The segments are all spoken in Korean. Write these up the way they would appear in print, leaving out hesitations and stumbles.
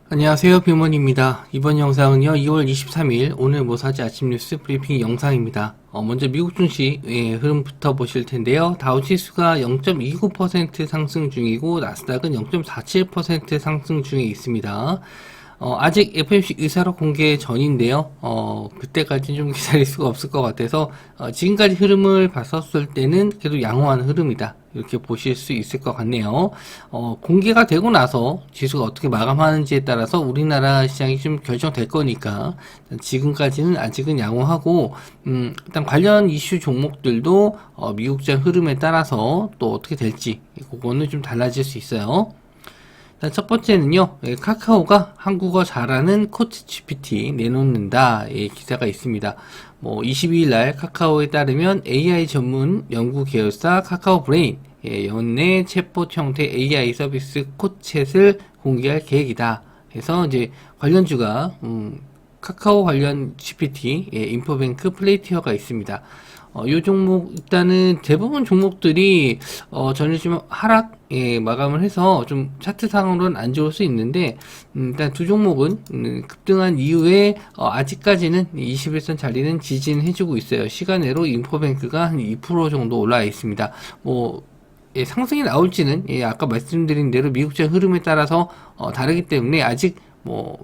안녕하세요, 비먼입니다. 이번 영상은요, 2월 23일 오늘 뭐 사지 아침 뉴스 브리핑 영상입니다. 먼저 미국 증시 흐름부터 보실 텐데요. 다우지수가 0.29% 상승 중이고 나스닥은 0.47% 상승 중에 있습니다. 아직 FOMC 의사록 공개 전인데요. 그때까지 좀 기다릴 수가 없을 것 같아서, 지금까지 흐름을 봤었을 때는 그래도 양호한 흐름이다. 이렇게 보실 수 있을 것 같네요. 공개가 되고 나서 지수가 어떻게 마감하는지에 따라서 우리나라 시장이 좀 결정될 거니까, 지금까지는 아직은 양호하고, 일단 관련 이슈 종목들도, 미국장 흐름에 따라서 또 어떻게 될지, 그거는 좀 달라질 수 있어요. 첫 번째는요, 카카오가 한국어 잘하는 코치 GPT 내놓는다, 기사가 있습니다. 22일 날 카카오에 따르면 AI 전문 연구 계열사 카카오 브레인, 연내 챗봇 형태 AI 서비스 코챗을 공개할 계획이다. 해서 이제 관련주가, 카카오 관련 GPT, 인포뱅크 플레이티어가 있습니다. 요 종목, 일단은 대부분 종목들이, 전일 좀 하락, 마감을 해서 좀 차트상으로는 안 좋을 수 있는데, 일단 두 종목은, 급등한 이후에, 아직까지는 21선 자리는 지진해주고 있어요. 시간외로 인포뱅크가 한 2% 정도 올라와 있습니다. 상승이 나올지는, 아까 말씀드린 대로 미국장 흐름에 따라서, 다르기 때문에 아직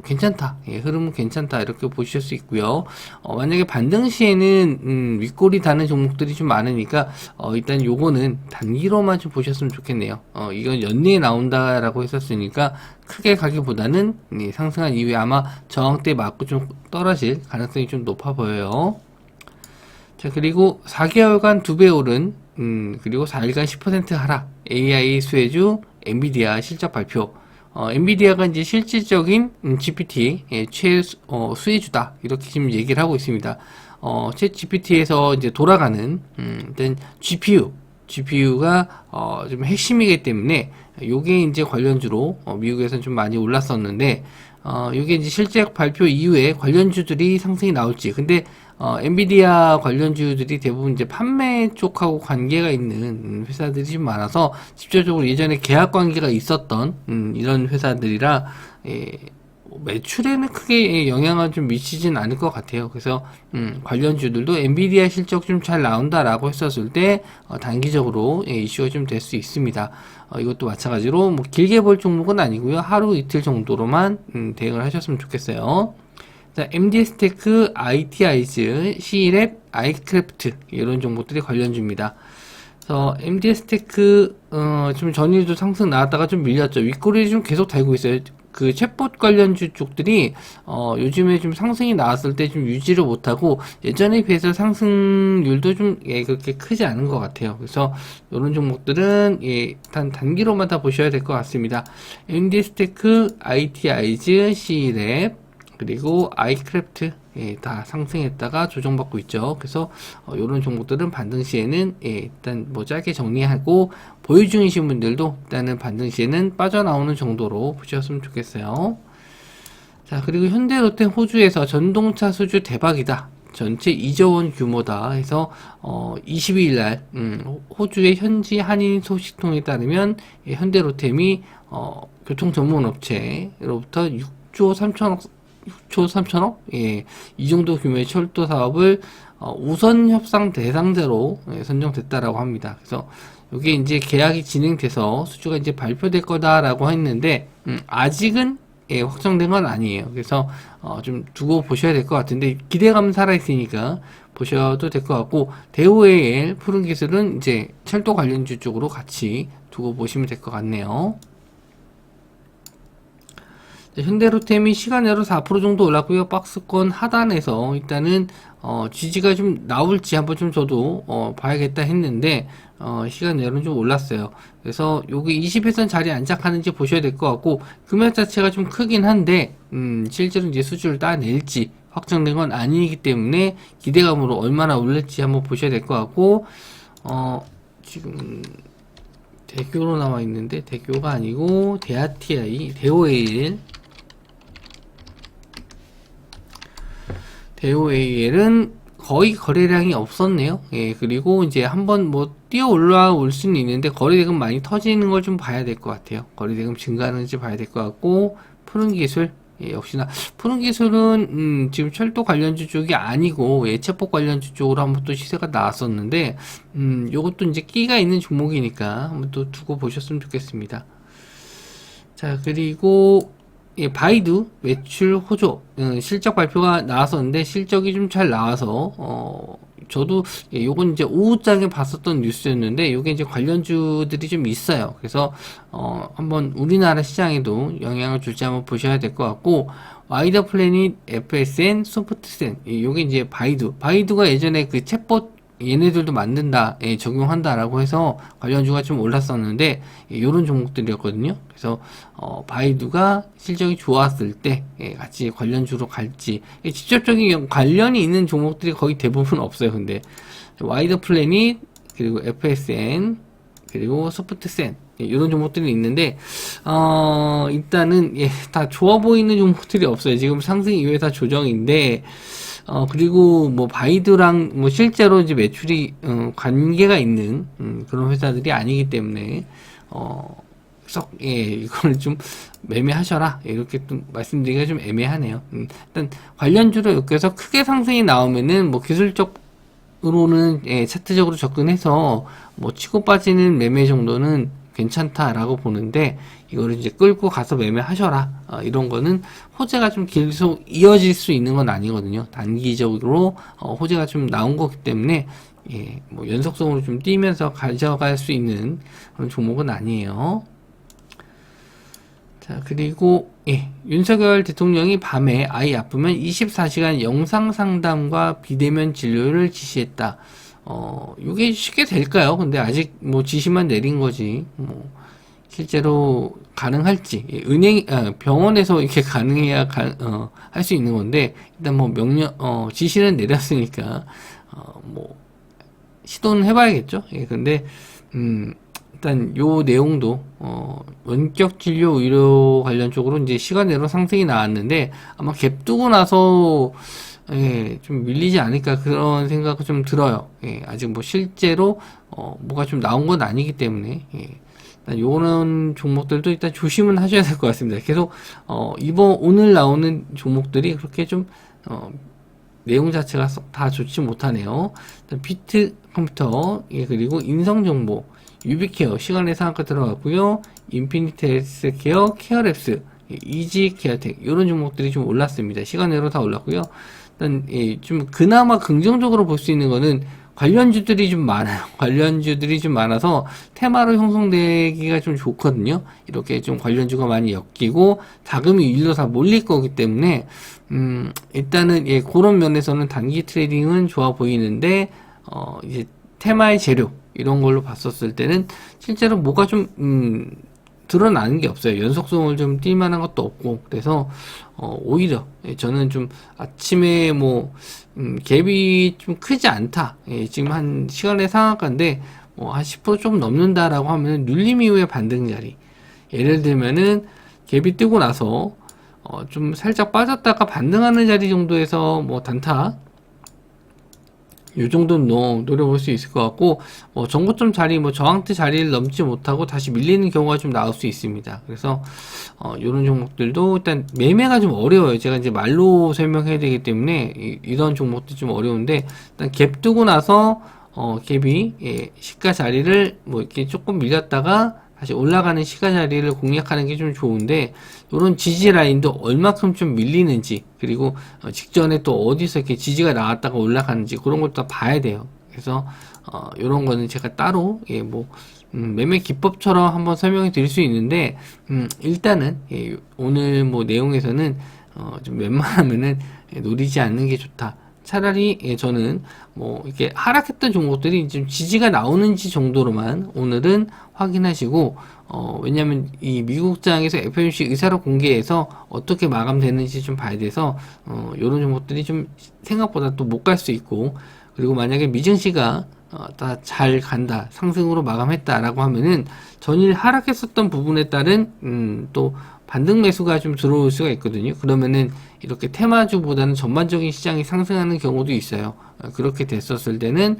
괜찮다. 흐름은 괜찮다. 이렇게 보실 수 있고요. 만약에 반등 시에는, 윗골이 다는 종목들이 좀 많으니까, 일단 요거는 단기로만 좀 보셨으면 좋겠네요. 이건 연내에 나온다라고 했었으니까, 크게 가기보다는, 상승한 이후에 아마 저항대 맞고 좀 떨어질 가능성이 좀 높아 보여요. 자, 그리고 4개월간 2배 오른, 그리고 4일간 10% 하락, AI 수혜주, 엔비디아 실적 발표, 엔비디아가 이제 실질적인 GPT 수혜주다 이렇게 지금 얘기를 하고 있습니다. 챗 GPT에서 이제 돌아가는 일단 GPU가 좀 핵심이기 때문에 요게 이제 관련주로 미국에서는 좀 많이 올랐었는데 요게 이제 실적 발표 이후에 관련주들이 상승이 나올지. 근데 엔비디아 관련주들이 대부분 이제 판매 쪽하고 관계가 있는 회사들이 좀 많아서 직접적으로 예전에 계약 관계가 있었던 이런 회사들이라 매출에는 크게 영향을 좀 미치진 않을 것 같아요. 그래서 관련주들도 엔비디아 실적 좀 잘 나온다라고 했었을 때 단기적으로 이슈가 좀 될 수 있습니다. 이것도 마찬가지로 뭐 길게 볼 종목은 아니고요. 하루 이틀 정도로만 대응을 하셨으면 좋겠어요. 자, MD스테크, IT아이즈, C랩, 아이크래프트 이런 종목들이 관련주입니다. 그래서 MD스테크 좀 전일도 상승 나왔다가 좀 밀렸죠. 윗꼬리 좀 계속 달고 있어요. 그 챗봇 관련주 쪽들이 요즘에 좀 상승이 나왔을 때 좀 유지를 못하고 예전에 비해서 상승률도 좀 그렇게 크지 않은 것 같아요. 그래서 이런 종목들은 단기로만 다 보셔야 될 것 같습니다. MD스테크, IT아이즈, C랩 그리고 아이크래프트 다 상승했다가 조정받고 있죠. 그래서 이런 종목들은 반등 시에는 일단 뭐 짧게 정리하고 보유 중이신 분들도 일단은 반등 시에는 빠져나오는 정도로 보셨으면 좋겠어요. 자, 그리고 현대로템 호주에서 전동차 수주 대박이다. 전체 2조 원 규모다 해서 22일 날 호주의 현지 한인 소식통에 따르면 현대로템이 교통 전문 업체로부터 6조 3천억? 이 정도 규모의 철도 사업을 우선 협상 대상자로 선정됐다라고 합니다. 그래서 이게 이제 계약이 진행돼서 수주가 이제 발표될 거다라고 했는데 아직은 확정된 건 아니에요. 그래서 좀 두고 보셔야 될 것 같은데 기대감 살아있으니까 보셔도 될 것 같고 대우AL 푸른 기술은 이제 철도 관련주 쪽으로 같이 두고 보시면 될 것 같네요. 현대로템이 시간외로 4% 정도 올랐고요. 박스권 하단에서 일단은 지지가 좀 나올지 한번 좀 저도 봐야겠다 했는데 시간외로는 좀 올랐어요. 그래서 요게 20회선 자리에 안착하는지 보셔야 될 것 같고 금액 자체가 좀 크긴 한데 실제로 이제 수주를 따낼지 확정된 건 아니기 때문에 기대감으로 얼마나 올릴지 한번 보셔야 될 것 같고 지금 대교로 나와 있는데 대교가 아니고 대아TI 대우AL은 거의 거래량이 없었네요. 그리고 이제 한번 뭐 뛰어 올라올 수는 있는데 거래대금 많이 터지는 걸 좀 봐야 될 것 같아요. 거래대금 증가하는지 봐야 될 것 같고 푸른기술, 역시나 푸른기술은 지금 철도 관련주 쪽이 아니고 예체포 관련주 쪽으로 한번 또 시세가 나왔었는데 요것도 이제 끼가 있는 종목이니까 한번 또 두고 보셨으면 좋겠습니다. 자, 그리고 바이두 매출 호조 실적 발표가 나왔었는데 실적이 좀 잘 나와서 저도 요건 이제 오후장에 봤었던 뉴스였는데 요게 이제 관련주들이 좀 있어요. 그래서 한번 우리나라 시장에도 영향을 줄지 한번 보셔야 될 것 같고, 와이더 플래닛, FSN, 소프트센 요게 이제 바이두가 예전에 그 챗봇 얘네들도 만든다, 적용한다라고 해서 관련주가 좀 올랐었는데, 요런 종목들이었거든요. 그래서, 바이두가 실적이 좋았을 때, 같이 관련주로 갈지, 직접적인 관련이 있는 종목들이 거의 대부분 없어요. 근데, 와이더 플래닛, 그리고 FSN, 그리고 소프트센, 이런 종목들이 있는데, 일단은, 다 좋아 보이는 종목들이 없어요. 지금 상승 이후에 다 조정인데, 그리고 뭐 바이두랑 뭐 실제로 이제 매출이 관계가 있는 그런 회사들이 아니기 때문에 이거를 좀 매매하셔라, 이렇게 좀 말씀드리기가 좀 애매하네요. 일단 관련주로 엮여서 크게 상승이 나오면은 뭐 기술적으로는 차트적으로 접근해서 뭐 치고 빠지는 매매 정도는 괜찮다라고 보는데, 이거를 이제 끌고 가서 매매하셔라, 이런 거는 호재가 좀 계속 이어질 수 있는 건 아니거든요. 단기적으로 호재가 좀 나온 거기 때문에 뭐 연속성으로 좀 뛰면서 가져갈 수 있는 그런 종목은 아니에요. 자, 그리고 윤석열 대통령이 밤에 아이 아프면 24시간 영상 상담과 비대면 진료를 지시했다. 이게 쉽게 될까요? 근데 아직 뭐 지시만 내린 거지, 뭐 실제로 가능할지, 병원에서 이렇게 가능해야 할 수 있는 건데, 일단 뭐 지시는 내렸으니까 뭐 시도는 해봐야겠죠. 근데 일단 요 내용도 원격 진료 의료 관련 쪽으로 이제 시간외로 상승이 나왔는데, 아마 갭 두고 나서 좀 밀리지 않을까, 그런 생각이 좀 들어요. 아직 뭐 실제로 뭐가 좀 나온 건 아니기 때문에 일단 요런 종목들도 일단 조심은 하셔야 될 것 같습니다. 계속 오늘 나오는 종목들이 그렇게 좀 내용 자체가 다 좋지 못하네요. 일단 비트 컴퓨터, 그리고 인성정보, 유비케어 시간의 상한가 들어갔고요. 인피니트 헬스케어, 케어랩스, 이지 케어텍, 이런 종목들이 좀 올랐습니다. 시간외로 다 올랐고요. 일단 좀 그나마 긍정적으로 볼 수 있는 거는 관련주들이 좀 많아요. 관련주들이 좀 많아서 테마로 형성되기가 좀 좋거든요. 이렇게 좀 관련주가 많이 엮이고 자금이 일로 다 몰릴 거기 때문에 일단은 그런 면에서는 단기 트레이딩은 좋아 보이는데, 이제 테마의 재료 이런 걸로 봤었을 때는 실제로 뭐가 좀 드러나는 게 없어요. 연속성을 좀 띌 만한 것도 없고, 그래서 오히려 저는 좀 아침에 뭐 갭이 좀 크지 않다, 지금 한 시간의 상한가인데 뭐 한 10% 좀 넘는다라고 하면 눌림 이후의 반등 자리, 예를 들면은 갭이 뜨고 나서 좀 살짝 빠졌다가 반등하는 자리 정도에서 뭐 단타 요 정도는 노려볼 수 있을 것 같고, 정고점 자리, 뭐 저항대 자리를 넘지 못하고 다시 밀리는 경우가 좀 나올 수 있습니다. 그래서 요런 종목들도 일단 매매가 좀 어려워요. 제가 이제 말로 설명해야 되기 때문에 이런 종목도 좀 어려운데, 일단 갭 뜨고 나서 갭이 시가 자리를 뭐 이렇게 조금 밀렸다가 다시 올라가는 시가 자리를 공략하는 게 좀 좋은데, 요런 지지 라인도 얼마큼 좀 밀리는지, 그리고 직전에 또 어디서 이렇게 지지가 나왔다가 올라가는지, 그런 걸 또 봐야 돼요. 그래서 요런 거는 제가 따로 매매 기법처럼 한번 설명해 드릴 수 있는데, 일단은 오늘 뭐 내용에서는 좀 웬만하면은 노리지 않는 게 좋다. 차라리 저는 뭐 이렇게 하락했던 종목들이 좀 지지가 나오는지 정도로만 오늘은 확인하시고, 왜냐면 이 미국장에서 FOMC 의사록 공개해서 어떻게 마감되는지 좀 봐야 돼서 요런 종목들이 좀 생각보다 또 못 갈 수 있고, 그리고 만약에 미증시가 다 잘 간다, 상승으로 마감했다라고 하면은 전일 하락했었던 부분에 따른 또 반등 매수가 좀 들어올 수가 있거든요. 그러면은 이렇게 테마주보다는 전반적인 시장이 상승하는 경우도 있어요. 그렇게 됐었을 때는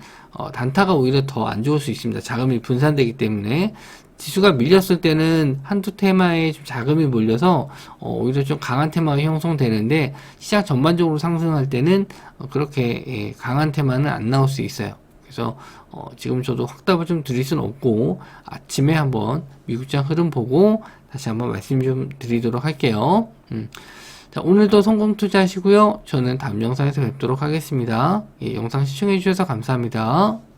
단타가 오히려 더 안 좋을 수 있습니다. 자금이 분산되기 때문에. 지수가 밀렸을 때는 한두 테마에 좀 자금이 몰려서 오히려 좀 강한 테마가 형성되는데 시장 전반적으로 상승할 때는 그렇게 강한 테마는 안 나올 수 있어요. 그래서 지금 저도 확답을 좀 드릴 수는 없고 아침에 한번 미국장 흐름 보고 다시 한번 말씀 좀 드리도록 할게요. 자, 오늘도 성공 투자하시고요. 저는 다음 영상에서 뵙도록 하겠습니다. 예, 영상 시청해 주셔서 감사합니다.